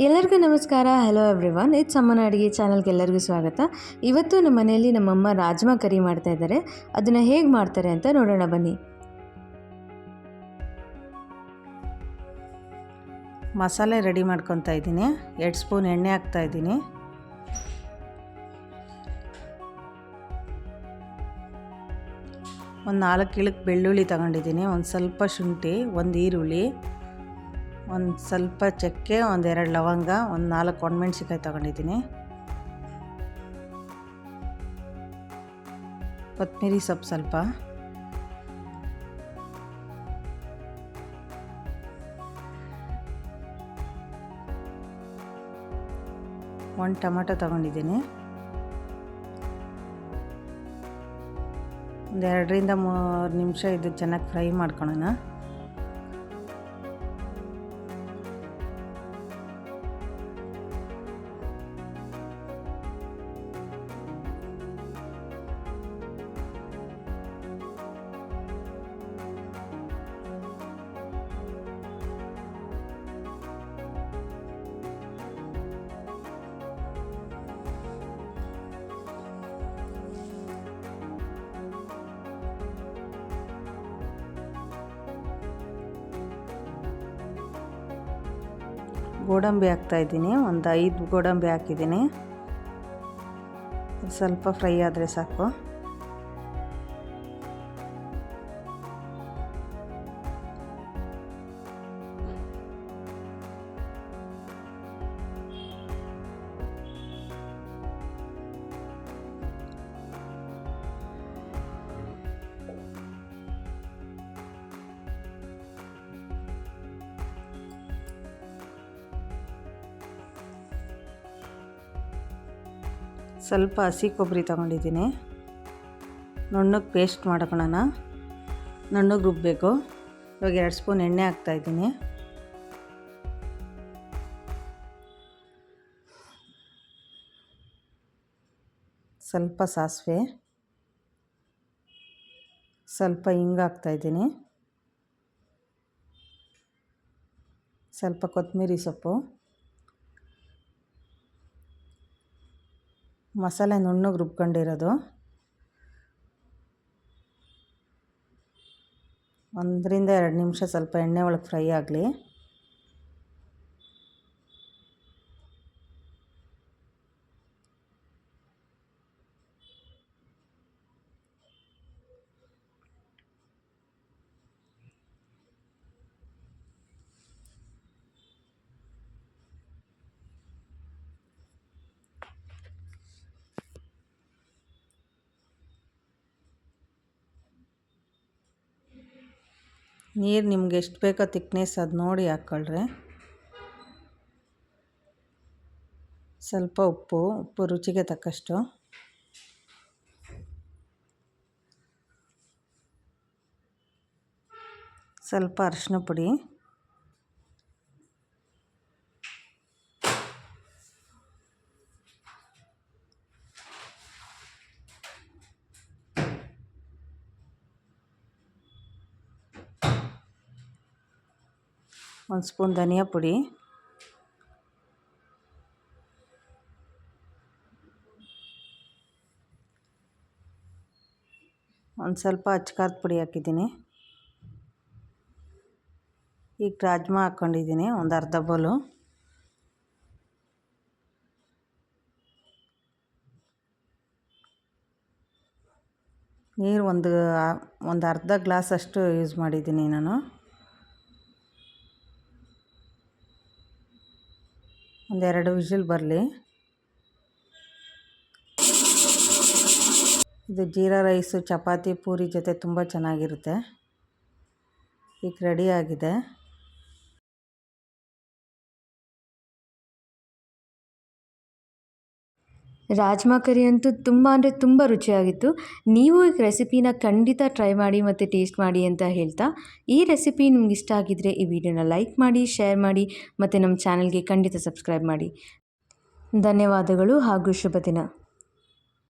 ಎಲ್ಲರಿಗೂ ನಮಸ್ಕಾರ. Hello everyone, it's ಅಮ್ಮನ ಅಡುಗೆ ಚಾನಲ್ಗೆ ಎಲ್ಲರಿಗೂ ಸ್ವಾಗತ. ಇವತ್ತು ನಮ್ಮ ಮನೆಯಲ್ಲಿ ನಮ್ಮಮ್ಮ ರಾಜ್ಮಾ ಕರಿ ಮಾಡ್ತಾ ಇದ್ದಾರೆ. ಅದನ್ನು ಹೇಗೆ ಮಾಡ್ತಾರೆ ಅಂತ ನೋಡೋಣ ಬನ್ನಿ. ಮಸಾಲೆ ರೆಡಿ ಮಾಡ್ಕೊತಾ ಇದ್ದೀನಿ. 2 ಸ್ಪೂನ್ ಎಣ್ಣೆ ಹಾಕ್ತಾ ಇದ್ದೀನಿ. ಒಂದು 4 ಇಳಕ್ ಬೆಳ್ಳುಳ್ಳಿ ತಗೊಂಡಿದ್ದೀನಿ. ಒಂದು ಸ್ವಲ್ಪ ಶುಂಠಿ, ಒಂದು ಈರುಳ್ಳಿ, ಒಂದು ಸ್ವಲ್ಪ ಚಕ್ಕೆ, 1-2 ಲವಂಗ, ಒಂದು 4 ಒಣಮೆಣ್ಸಿಕಾಯಿ ತಗೊಂಡಿದ್ದೀನಿ. ಕೊತ್ತಂಬರಿ ಸೊಪ್ಪು ಸ್ವಲ್ಪ, ಒಂದು ಟೊಮೆಟೊ ತಗೊಂಡಿದ್ದೀನಿ. ಒಂದು 2-3 ನಿಮಿಷ ಇದು ಚೆನ್ನಾಗಿ ಫ್ರೈ ಮಾಡ್ಕೊಳ್ಳೋಣ. ಗೋಡಂಬಿ ಹಾಕ್ತಾಯಿದ್ದೀನಿ. ಒಂದು 5 ಗೋಡಂಬಿ ಹಾಕಿದ್ದೀನಿ. ಸ್ವಲ್ಪ ಫ್ರೈ ಆದರೆ ಸಾಕು. ಸ್ವಲ್ಪ ಹಸಿ ಕೊಬ್ಬರಿ ತಗೊಂಡಿದ್ದೀನಿ. ನುಣ್ಣಗೆ ಪೇಸ್ಟ್ ಮಾಡ್ಕೊಳ್ಳೋಣ. ನುಣ್ಣಗೆ ರುಬ್ಬಬೇಕು. ಇವಾಗ 2 ಸ್ಪೂನ್ ಎಣ್ಣೆ ಹಾಕ್ತಾಯಿದ್ದೀನಿ. ಸ್ವಲ್ಪ ಸಾಸಿವೆ, ಸ್ವಲ್ಪ ಹಿಂಗೆ ಹಾಕ್ತಾಯಿದ್ದೀನಿ. ಸ್ವಲ್ಪ ಕೊತ್ತಂಬರಿ ಸೊಪ್ಪು, ಮಸಾಲೆ ನುಣ್ಣಗೆ ರುಬ್ಕೊಂಡಿರೋದು, 1-2 ನಿಮಿಷ ಸ್ವಲ್ಪ ಎಣ್ಣೆ ಒಳಗೆ ಫ್ರೈ ಆಗಲಿ. ನೀರು ನಿಮ್ಗೆ ಎಷ್ಟು ಬೇಕೋ ತಿಕ್ನೆಸ್ ಅದು ನೋಡಿ ಹಾಕ್ಕೊಳ್ರಿ. ಸ್ವಲ್ಪ ಉಪ್ಪು ರುಚಿಗೆ ತಕ್ಕಷ್ಟು, ಸ್ವಲ್ಪ ಅರಿಶಿನ ಪುಡಿ, ಒಂದು ಸ್ಪೂನ್ ಧನಿಯಾ ಪುಡಿ, ಒಂದು ಸ್ವಲ್ಪ ಅಚ್ಕಾರದ ಪುಡಿ ಹಾಕಿದ್ದೀನಿ. ಈಗ ರಾಜ್ಮಾ ಹಾಕ್ಕೊಂಡಿದ್ದೀನಿ, ಒಂದು ಅರ್ಧ ಬೌಲು. ನೀರು ಒಂದು ಅರ್ಧ ಗ್ಲಾಸ್ ಅಷ್ಟು ಯೂಸ್ ಮಾಡಿದ್ದೀನಿ ನಾನು. ಒಂದು 2 ವಿಷಲ್ ಬರಲಿ. ಇದು ಜೀರಾ ರೈಸು, ಚಪಾತಿ, ಪೂರಿ ಜೊತೆ ತುಂಬ ಚೆನ್ನಾಗಿರುತ್ತೆ. ಈಗ ರೆಡಿಯಾಗಿದೆ. ರಾಜ್ಮಾ ಕರಿ ಅಂತೂ ತುಂಬ ಅಂದರೆ ತುಂಬ ರುಚಿಯಾಗಿತ್ತು. ನೀವು ಈ ರೆಸಿಪಿನ ಖಂಡಿತ ಟ್ರೈ ಮಾಡಿ ಮತ್ತು ಟೇಸ್ಟ್ ಮಾಡಿ ಅಂತ ಹೇಳ್ತಾ, ಈ ರೆಸಿಪಿ ನಿಮ್ಗೆ ಇಷ್ಟ ಆಗಿದ್ದರೆ ಈ ವಿಡಿಯೋನ ಲೈಕ್ ಮಾಡಿ, ಶೇರ್ ಮಾಡಿ ಮತ್ತು ನಮ್ಮ ಚಾನಲ್ಗೆ ಖಂಡಿತ ಸಬ್ಸ್ಕ್ರೈಬ್ ಮಾಡಿ. ಧನ್ಯವಾದಗಳು ಹಾಗೂ ಶುಭ ದಿನ.